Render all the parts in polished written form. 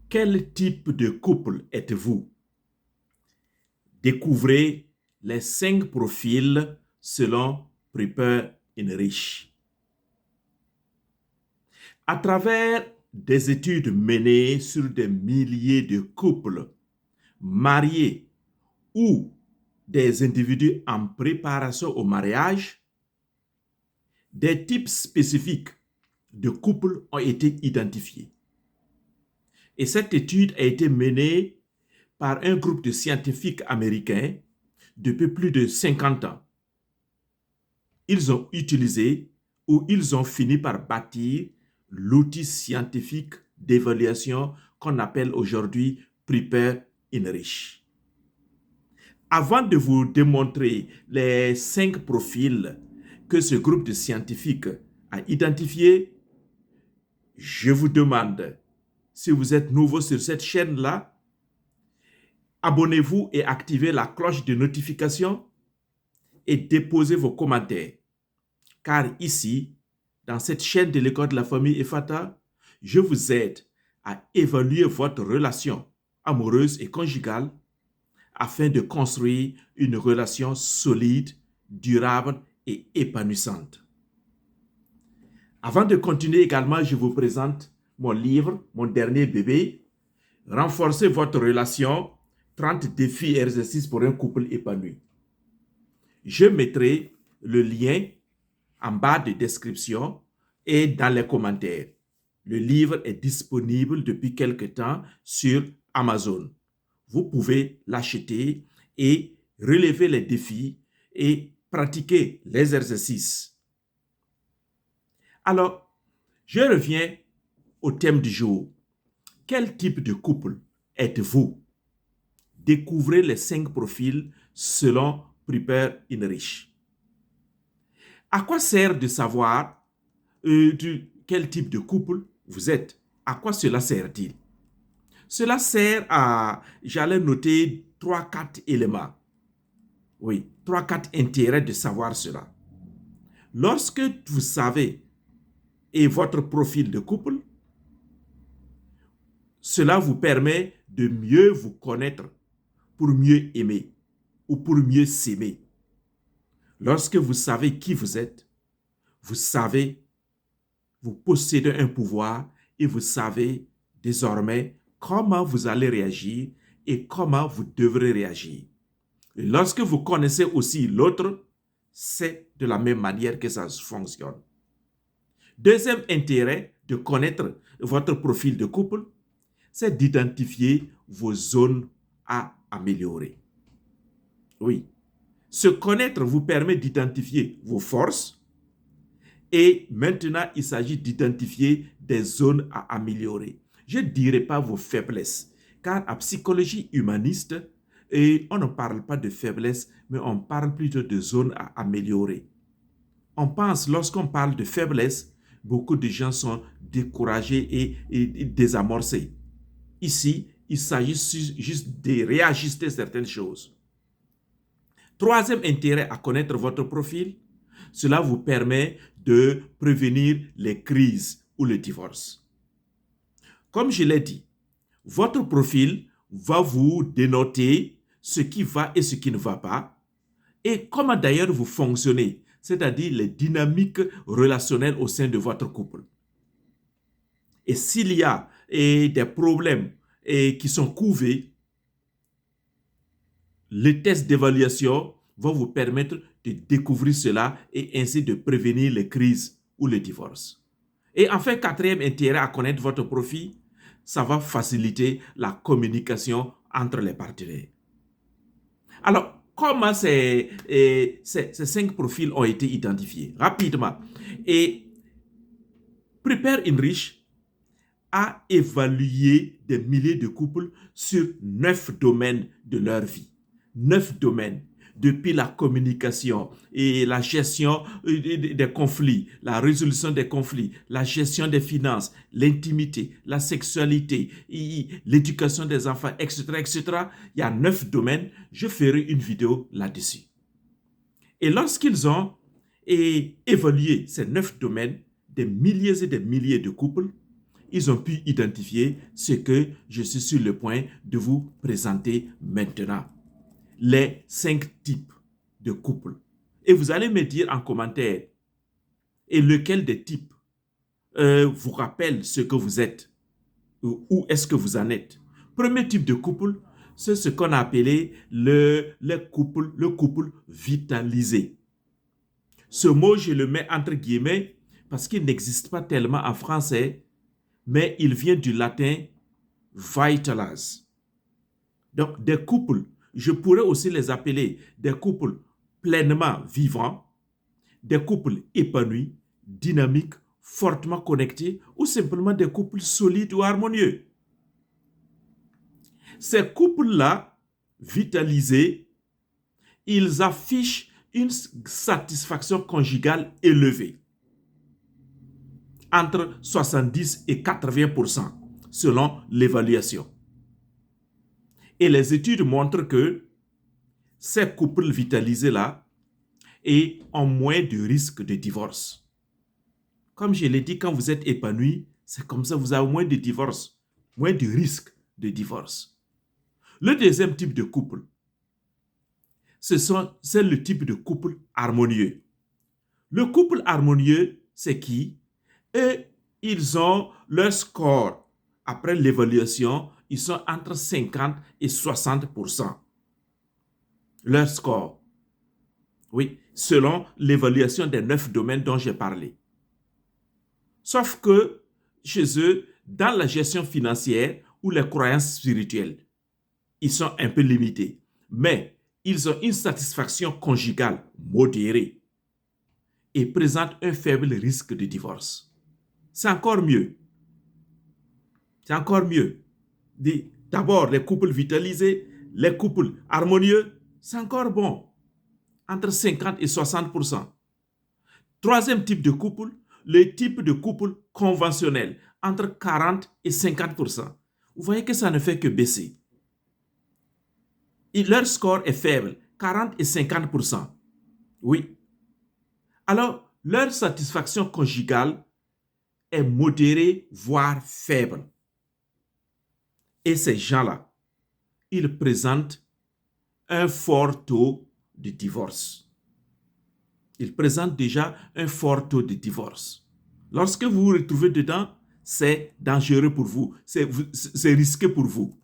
Quel type de couple êtes-vous? Découvrez les 5 profils selon Prepper Enrich. À travers des études menées sur des milliers de couples mariés ou des individus en préparation au mariage, des types spécifiques de couples ont été identifiés. Et cette étude a été menée par un groupe de scientifiques américains depuis plus de 50 ans. Ils ont utilisé ou ils ont fini par bâtir l'outil scientifique d'évaluation qu'on appelle aujourd'hui Prepper Enrich. Avant de vous démontrer les 5 profils que ce groupe de scientifiques a identifiés, je vous demande, si vous êtes nouveau sur cette chaîne-là, abonnez-vous et activez la cloche de notification et déposez vos commentaires. Car ici, dans cette chaîne de l'école de la famille Ephata, je vous aide à évaluer votre relation amoureuse et conjugale afin de construire une relation solide, durable et épanouissante. Avant de continuer également, je vous présente mon livre, mon dernier bébé, Renforcer votre relation, 30 défis et exercices pour un couple épanoui. Je mettrai le lien en bas de description et dans les commentaires. Le livre est disponible depuis quelque temps sur Amazon. Vous pouvez l'acheter et relever les défis et pratiquer les exercices. Alors, je reviens au thème du jour. Quel type de couple êtes-vous? Découvrez les 5 profils selon Prepper Enrich. À quoi sert de savoir quel type de couple vous êtes? À quoi cela sert-il? Cela sert à, j'allais noter 3-4 éléments. Oui, 3-4 intérêts de savoir cela. Lorsque vous savez et votre profil de couple, cela vous permet de mieux vous connaître pour mieux aimer ou pour mieux s'aimer. Lorsque vous savez qui vous êtes, vous savez, vous possédez un pouvoir et vous savez désormais comment vous allez réagir et comment vous devrez réagir. Et lorsque vous connaissez aussi l'autre, c'est de la même manière que ça fonctionne. Deuxième intérêt de connaître votre profil de couple, c'est d'identifier vos zones à améliorer. Oui, se connaître vous permet d'identifier vos forces et maintenant il s'agit d'identifier des zones à améliorer. Je ne dirais pas vos faiblesses, car en psychologie humaniste, on ne parle pas de faiblesse, mais on parle plutôt de zones à améliorer. On pense, lorsqu'on parle de faiblesse, beaucoup de gens sont découragés et désamorcés. Ici, il s'agit juste de réajuster certaines choses. Troisième intérêt à connaître votre profil, cela vous permet de prévenir les crises ou le divorce. Comme je l'ai dit, votre profil va vous dénoter ce qui va et ce qui ne va pas et comment d'ailleurs vous fonctionnez, c'est-à-dire les dynamiques relationnelles au sein de votre couple. Et s'il y a des problèmes qui sont couvés, les tests d'évaluation vont vous permettre de découvrir cela et ainsi de prévenir les crises ou le divorce. Et enfin, quatrième intérêt à connaître votre profil, ça va faciliter la communication entre les partenaires. Alors, comment ces 5 profils ont été identifiés? Rapidement. Et Prepper Enrich a évalué des milliers de couples sur 9 domaines de leur vie. 9 domaines, depuis la communication et la gestion des conflits, la résolution des conflits, la gestion des finances, l'intimité, la sexualité, l'éducation des enfants, etc., etc. Il y a 9 domaines. Je ferai une vidéo là-dessus. Et lorsqu'ils ont évalué ces 9 domaines, des milliers et des milliers de couples, ils ont pu identifier ce que je suis sur le point de vous présenter maintenant. Les 5 types de couples. Et vous allez me dire en commentaire, et lequel des types vous rappelle ce que vous êtes, où est-ce que vous en êtes. Premier type de couple, c'est ce qu'on a appelé le couple vitalisé. Ce mot, je le mets entre guillemets parce qu'il n'existe pas tellement en français, mais il vient du latin vitalize. Donc, des couples, je pourrais aussi les appeler des couples pleinement vivants, des couples épanouis, dynamiques, fortement connectés ou simplement des couples solides ou harmonieux. Ces couples-là, vitalisés, ils affichent une satisfaction conjugale élevée, entre 70 et 80% selon l'évaluation. Et les études montrent que ces couples vitalisés-là ont moins de risques de divorce. Comme je l'ai dit, quand vous êtes épanoui, c'est comme ça, vous avez moins de divorce, moins de risques de divorce. Le deuxième type de couple, c'est le type de couple harmonieux. Le couple harmonieux, c'est qui? Eux, ils ont leur score. Après l'évaluation, ils sont entre 50 et 60%. Leur score. Oui, selon l'évaluation des 9 domaines dont j'ai parlé. Sauf que chez eux, dans la gestion financière ou les croyances spirituelles, ils sont un peu limités. Mais ils ont une satisfaction conjugale modérée et présentent un faible risque de divorce. C'est encore mieux. C'est encore mieux. D'abord, les couples vitalisés, les couples harmonieux, c'est encore bon. Entre 50 et 60%. Troisième type de couple, le type de couple conventionnel, entre 40 et 50%. Vous voyez que ça ne fait que baisser. Et leur score est faible, 40 et 50%. Oui. Alors, leur satisfaction conjugale est modérée, voire faible. Et ces gens-là, ils présentent un fort taux de divorce. Ils présentent déjà un fort taux de divorce. Lorsque vous vous retrouvez dedans, c'est dangereux pour vous, c'est risqué pour vous.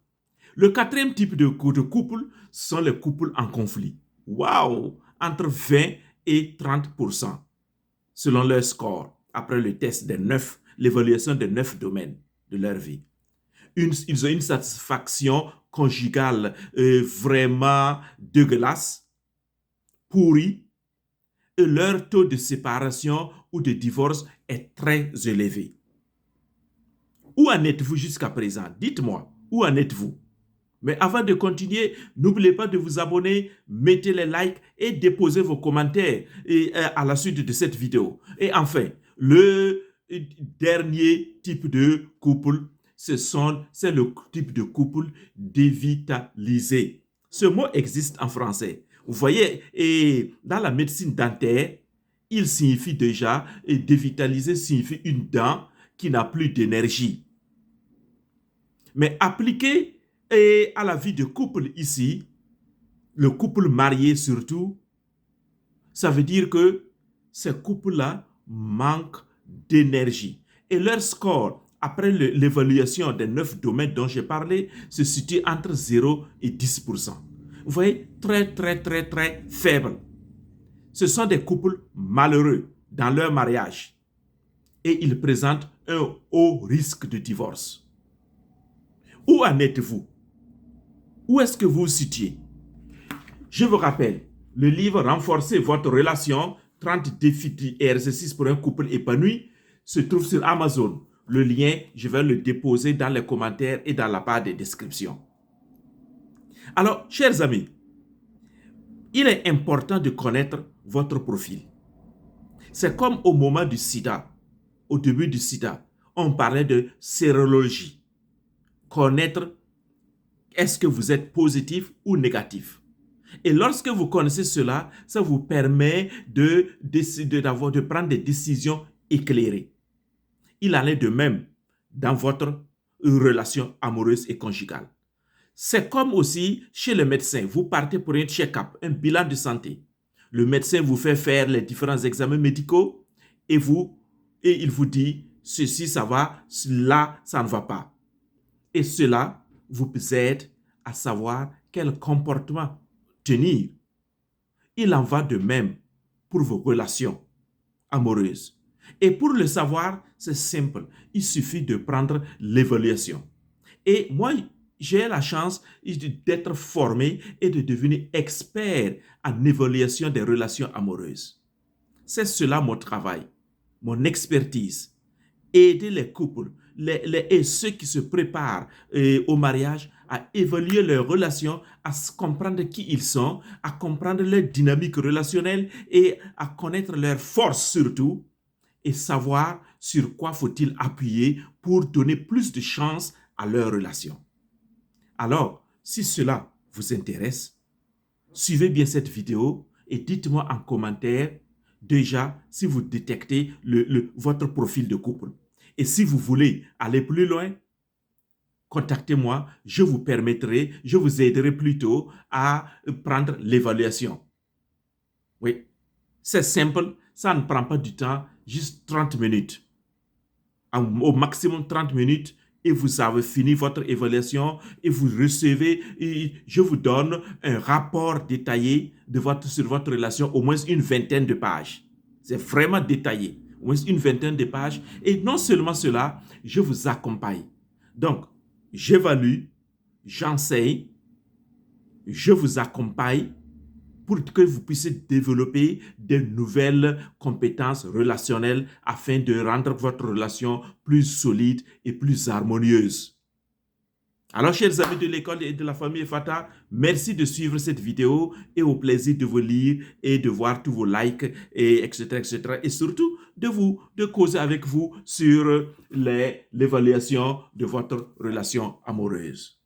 Le quatrième type de couple sont les couples en conflit. Waouh! Entre 20 et 30% selon leur score après le test des 9, l'évaluation des 9 domaines de leur vie. Ils ont une satisfaction conjugale vraiment dégueulasse, pourrie, et leur taux de séparation ou de divorce est très élevé. Où en êtes-vous jusqu'à présent? Dites-moi, où en êtes-vous? Mais avant de continuer, n'oubliez pas de vous abonner, mettez les likes et déposez vos commentaires à la suite de cette vidéo. Et enfin, le dernier type de couple, c'est le type de couple dévitalisé. Ce mot existe en français. Vous voyez, et dans la médecine dentaire, il signifie déjà, et dévitaliser signifie une dent qui n'a plus d'énergie. Mais appliqué à la vie de couple ici, le couple marié surtout, ça veut dire que ces couples-là manquent d'énergie. Et leur score, après l'évaluation des 9 domaines dont j'ai parlé, se situe entre 0 et 10%. Vous voyez, très, très, très, très faible. Ce sont des couples malheureux dans leur mariage. Et ils présentent un haut risque de divorce. Où en êtes-vous? Où est-ce que vous vous situez? Je vous rappelle, le livre Renforcer votre relation, 30 défis et exercices pour un couple épanoui, se trouve sur Amazon. Le lien, je vais le déposer dans les commentaires et dans la barre de description. Alors, chers amis, il est important de connaître votre profil. C'est comme au moment du sida, au début du sida, on parlait de sérologie. Connaître est-ce que vous êtes positif ou négatif. Et lorsque vous connaissez cela, ça vous permet de prendre des décisions éclairées. Il en est de même dans votre relation amoureuse et conjugale. C'est comme aussi chez le médecin. Vous partez pour un check-up, un bilan de santé. Le médecin vous fait faire les différents examens médicaux et il vous dit ceci, ça va, cela, ça ne va pas. Et cela vous aide à savoir quel comportement tenir. Il en va de même pour vos relations amoureuses. Et pour le savoir, c'est simple. Il suffit de prendre l'évaluation. Et moi, j'ai la chance d'être formé et de devenir expert en évaluation des relations amoureuses. C'est cela mon travail, mon expertise. Aider les couples et ceux qui se préparent au mariage à évaluer leurs relations, à comprendre qui ils sont, à comprendre leur dynamique relationnelle et à connaître leurs forces surtout et savoir sur quoi faut-il appuyer pour donner plus de chance à leur relation. Alors, si cela vous intéresse, suivez bien cette vidéo et dites-moi en commentaire déjà si vous détectez votre profil de couple. Et si vous voulez aller plus loin, contactez-moi, je vous aiderai plutôt à prendre l'évaluation. Oui, c'est simple, ça ne prend pas du temps, juste 30 minutes. Au maximum 30 minutes, et vous avez fini votre évaluation et vous recevez, et je vous donne un rapport détaillé sur votre relation, au moins une vingtaine de pages. C'est vraiment détaillé, au moins une vingtaine de pages. Et non seulement cela, je vous accompagne. Donc, j'évalue, j'enseigne, je vous accompagne pour que vous puissiez développer de nouvelles compétences relationnelles afin de rendre votre relation plus solide et plus harmonieuse. Alors, chers amis de l'école et de la famille Fata, merci de suivre cette vidéo et au plaisir de vous lire et de voir tous vos likes, et etc., etc. Et surtout, de causer avec vous sur l'évaluation de votre relation amoureuse.